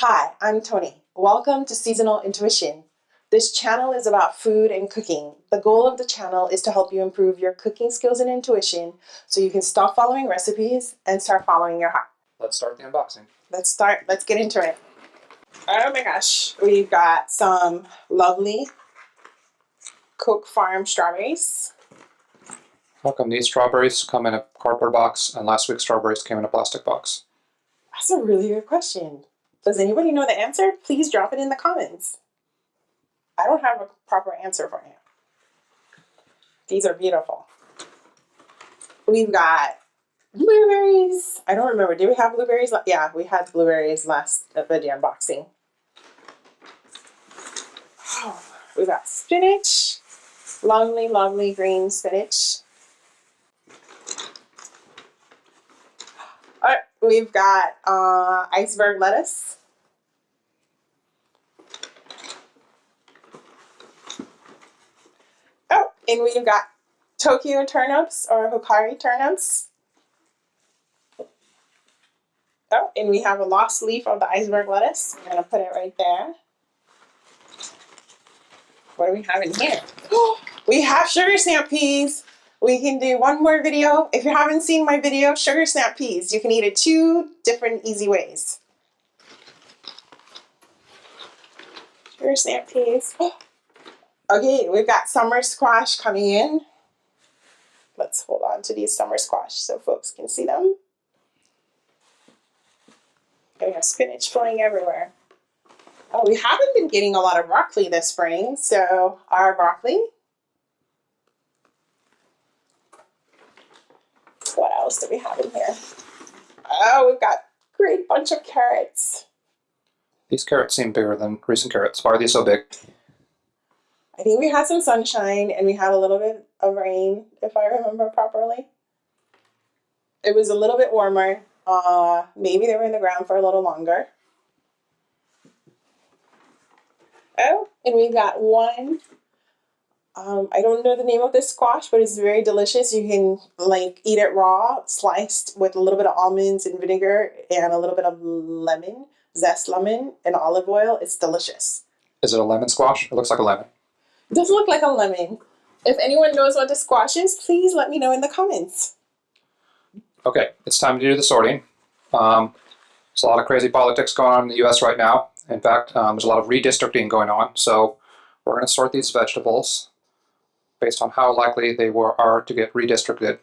Hi, I'm Tony. Welcome to Seasonal Intuition. This channel is about food and cooking. The goal of the channel is to help you improve your cooking skills and intuition so you can stop following recipes and start following your heart. Let's start the unboxing. Let's get into it. Oh my gosh, we've got some lovely Coke Farm strawberries. How come these strawberries come in a cardboard box and last week's strawberries came in a plastic box? That's a really good question. Does anybody know the answer? Please drop it in the comments. I don't have a proper answer for you. These are beautiful. We've got blueberries. I don't remember. Did we have blueberries? Yeah, we had blueberries last Veggie unboxing. Oh, we've got spinach. Lovely, lovely green spinach. All right, we've got iceberg lettuce. Oh, and we've got Tokyo turnips or Hokari turnips. Oh, and we have a lost leaf of the iceberg lettuce. I'm going to put it right there. What do we have in here? We have sugar snap peas. We can do one more video. If you haven't seen my video, sugar snap peas, you can eat it 2 different easy ways. Sugar snap peas. Okay, we've got summer squash coming in. Let's hold on to these summer squash so folks can see them. And we have spinach flowing everywhere. Oh, we haven't been getting a lot of broccoli this spring, so our broccoli. What else do we have in here? Oh, we've got a great bunch of carrots. These carrots seem bigger than recent carrots. Why are these so big? I think we had some sunshine and we had a little bit of rain, if I remember properly. It was a little bit warmer. Maybe they were in the ground for a little longer. Oh, and we got one. I don't know the name of this squash, but it's very delicious. You can like eat it raw, sliced with a little bit of almonds and vinegar and a little bit of lemon, zest lemon and olive oil. It's delicious. Is it a lemon squash? It looks like a lemon. It does look like a lemon. If anyone knows what the squash is, please let me know in the comments. Okay, it's time to do the sorting. There's a lot of crazy politics going on in the US right now. In fact, there's a lot of redistricting going on. So we're going to sort these vegetables based on how likely they are to get redistricted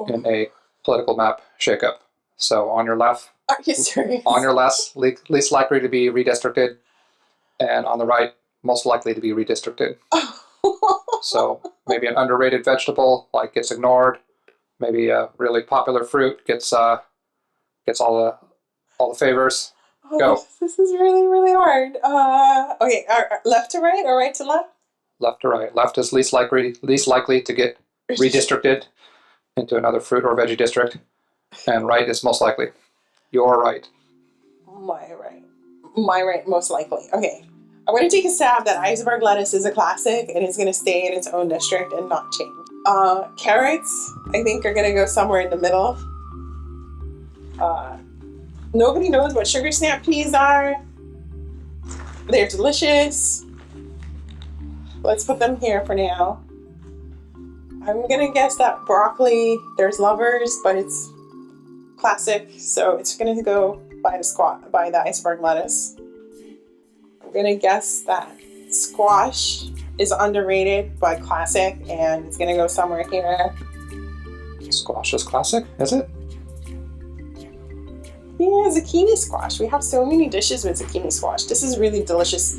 in a political map shakeup. So on your left, Are you serious? On your left, least likely to be redistricted, and on the right, most likely to be redistricted. So maybe an underrated vegetable like gets ignored. Maybe a really popular fruit gets all the favors. Go. This is really, really hard. Okay, left to right or right to left? Left to right. Left is least likely to get redistricted into another fruit or veggie district, and right is most likely. Your right. My right. My right, most likely. Okay. I'm going to take a stab that iceberg lettuce is a classic and it's going to stay in its own district and not change. Carrots, I think, are going to go somewhere in the middle. Nobody knows what sugar snap peas are. They're delicious. Let's put them here for now. I'm going to guess that broccoli, there's lovers, but it's classic, so it's going to go by the iceberg lettuce. I'm going to guess that squash is underrated but classic, and it's going to go somewhere here. Squash is classic, is it? Yeah, zucchini squash. We have so many dishes with zucchini squash. This is really delicious,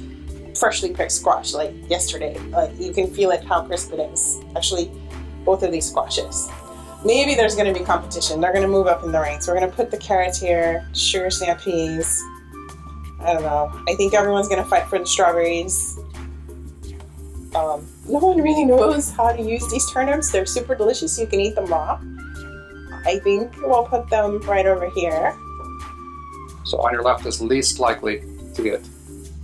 freshly picked squash, like yesterday. Like you can feel it, how crisp it is. Actually, both of these squashes. Maybe there's going to be competition. They're going to move up in the ranks. We're going to put the carrots here, sugar snap peas. I don't know. I think everyone's going to fight for the strawberries. No one really knows how to use these turnips. They're super delicious. You can eat them raw. I think we'll put them right over here. So on your left is least likely to get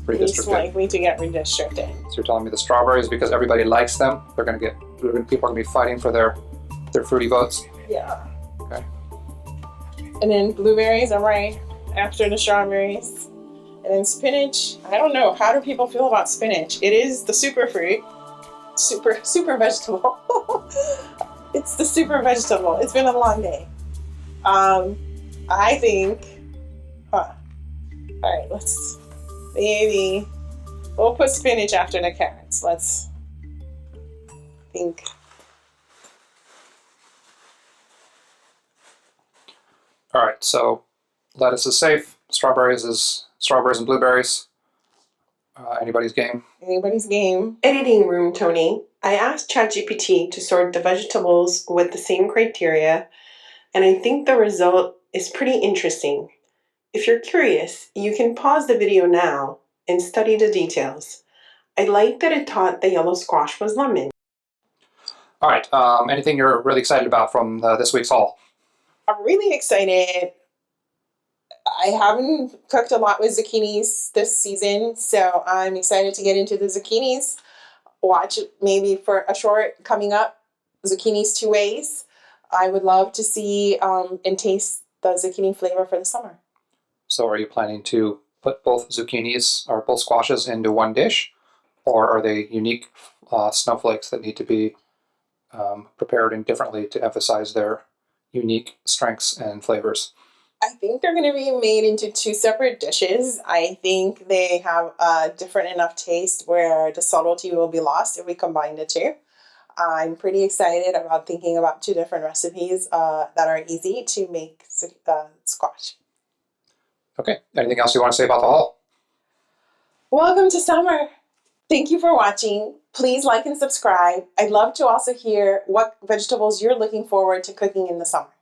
redistricted. Least likely to get redistricted. So you're telling me the strawberries, because everybody likes them, people are going to be fighting for their fruity votes? Yeah. Okay. And then blueberries are right after the strawberries. And then spinach, I don't know. How do people feel about spinach? It is the superfruit. Super vegetable. It's the super vegetable. It's been a long day. I think, Alright, maybe, we'll put spinach after the carrots. Let's think. All right, so lettuce is safe. Strawberries and blueberries. Anybody's game. Anybody's game. Editing room, Tony. I asked ChatGPT to sort the vegetables with the same criteria, and I think the result is pretty interesting. If you're curious, you can pause the video now and study the details. I like that it taught the yellow squash was lemon. All right, anything you're really excited about from this week's haul? I'm really excited. I haven't cooked a lot with zucchinis this season, so I'm excited to get into the zucchinis. Watch maybe for a short coming up, zucchinis 2 ways. I would love to see and taste the zucchini flavor for the summer. So are you planning to put both zucchinis or both squashes into one dish, or are they unique snowflakes that need to be prepared indifferently to emphasize their unique strengths and flavors? I think they're going to be made into 2 separate dishes. I think they have a different enough taste where the subtlety will be lost if we combine the 2. I'm pretty excited about thinking about 2 different recipes that are easy to make squash. Okay, anything else you want to say about the haul? Welcome to summer. Thank you for watching. Please like and subscribe. I'd love to also hear what vegetables you're looking forward to cooking in the summer.